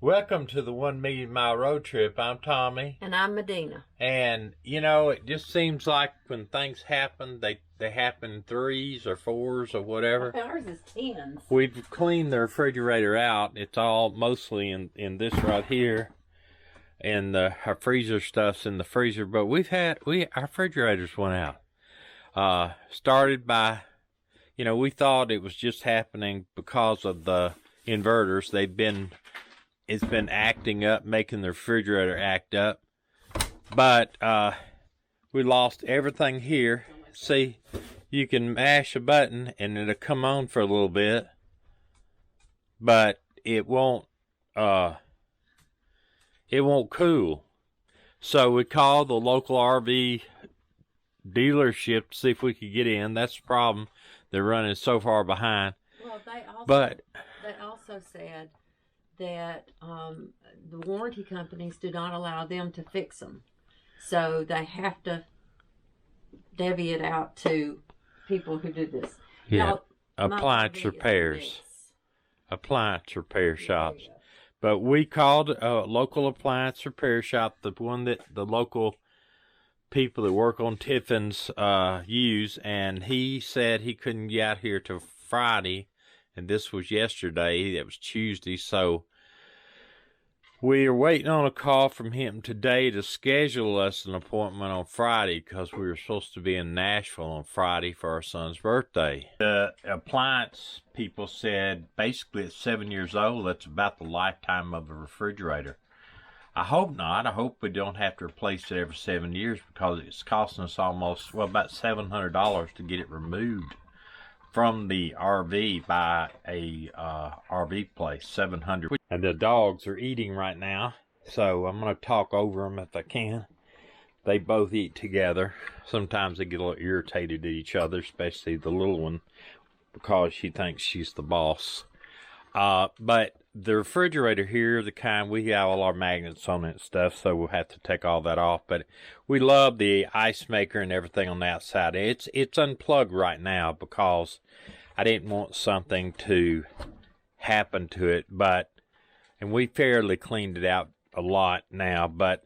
Welcome to the 1 million mile road trip. I'm Tommy. And I'm Meddena. And, you know, it just seems like when things happen, they happen in threes or fours or whatever. Ours is tens. We've cleaned the refrigerator out. It's all mostly in this right here. And our freezer stuff's in the freezer. But our refrigerators went out. Started by, you know, we thought it was just happening because of the inverters. It's been acting up, making the refrigerator act up. But we lost everything here. See, you can mash a button and it'll come on for a little bit, but it won't cool. So we called the local RV dealership to see if we could get in. That's the problem. They're running so far behind. Well, they also said that the warranty companies do not allow them to fix them. So they have to divvy it out to people who do this. Yeah, now, appliance repairs. Appliance repair shops. But we called a local appliance repair shop, the one that the local people that work on Tiffin's use, and he said he couldn't get out here till Friday. And this was yesterday. It was Tuesday. So we are waiting on a call from him today to schedule us an appointment on Friday because we were supposed to be in Nashville on Friday for our son's birthday. The appliance people said basically at 7 years old, that's about the lifetime of the refrigerator. I hope not. I hope we don't have to replace it every 7 years because it's costing us about $700 to get it removed from the RV by a RV place, $700. And the dogs are eating right now, so I'm going to talk over them if I can. They both eat together. Sometimes they get a little irritated at each other, especially the little one, because she thinks she's the boss. But the refrigerator here, the kind, we have all our magnets on it and stuff, so we'll have to take all that off. But we love the ice maker and everything on the outside. It's unplugged right now because I didn't want something to happen to it. And we fairly cleaned it out a lot now. But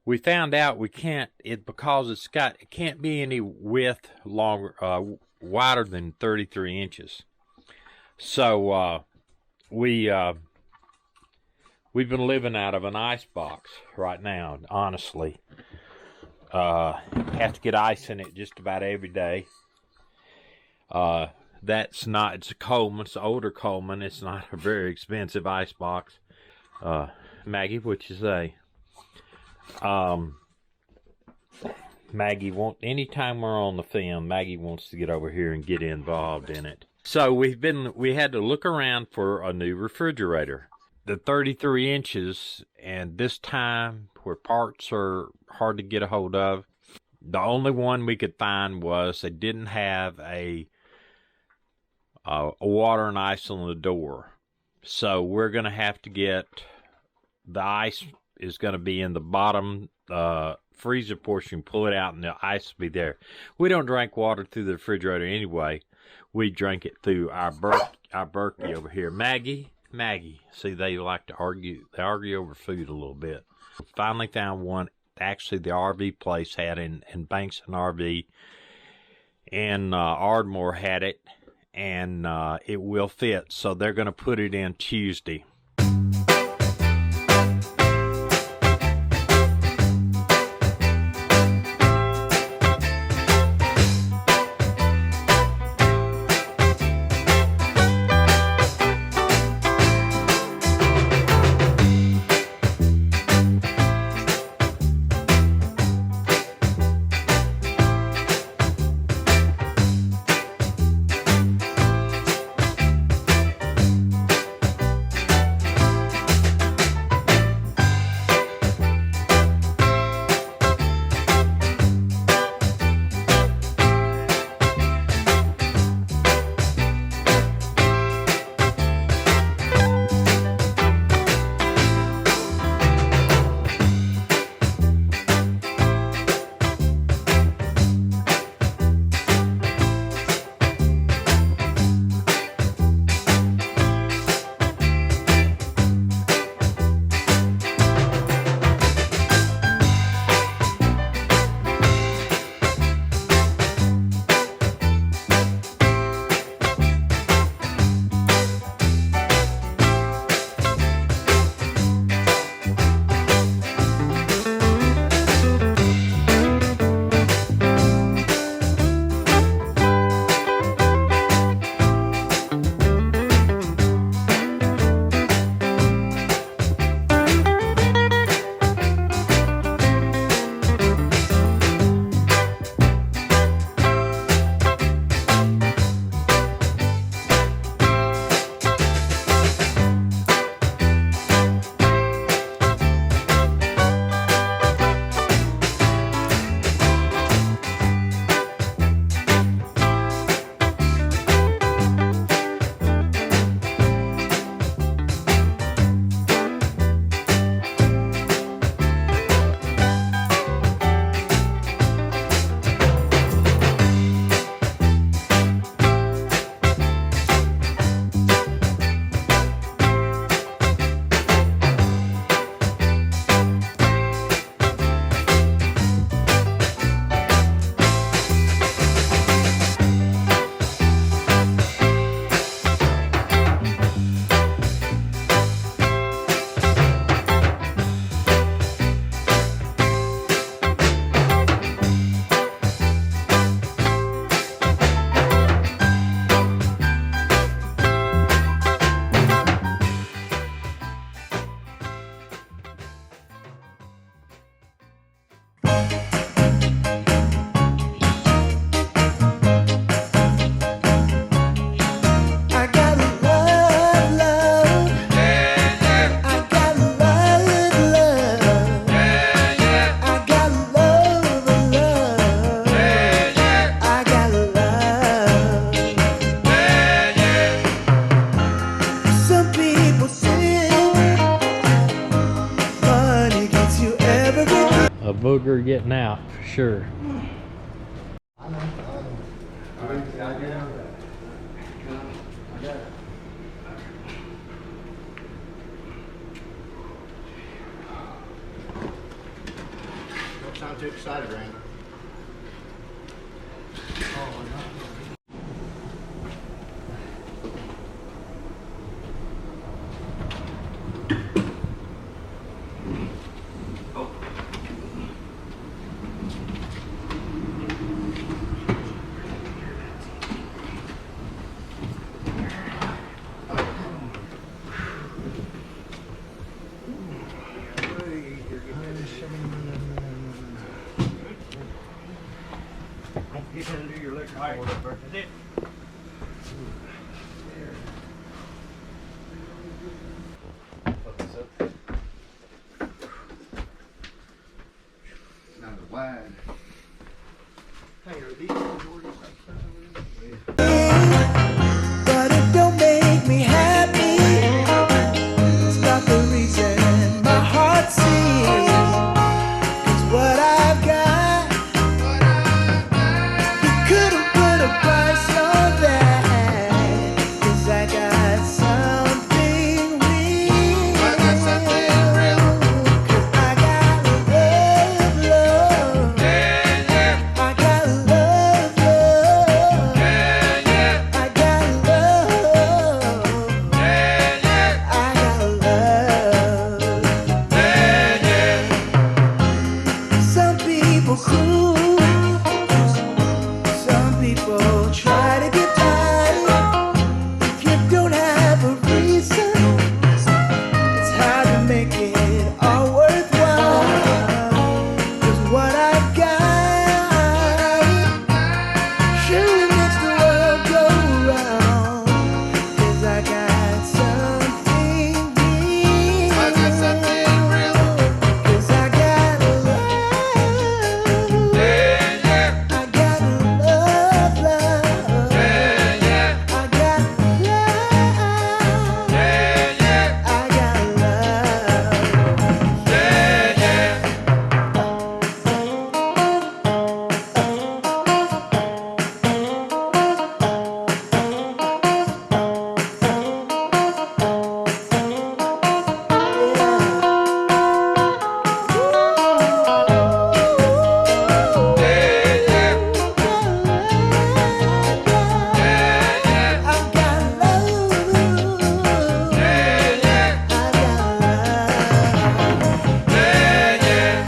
we found out we can't, because it can't be any width wider than 33 inches. So we've been living out of an ice box right now, honestly. Have to get ice in it just about every day. It's a Coleman, it's an older Coleman. It's not a very expensive ice box. Maggie, what you say? Anytime we're on the film, Maggie wants to get over here and get involved in it. So we had to look around for a new refrigerator. The 33 inches, and this time where parts are hard to get a hold of, the only one we could find was they didn't have a water and ice on the door. So we're going to have to get, the ice is going to be in the bottom freezer portion, pull it out and the ice will be there. We don't drink water through the refrigerator anyway. We drink it through our Berkey over here. Maggie. See, they like to argue. They argue over food a little bit. Finally found one. Actually, the RV place had in Banks and RV. And Ardmore had it. And it will fit. So they're going to put it in Tuesday. booger getting out for sure. I know. Don't sound too excited, Randy. Get into your liquor order first. That's it.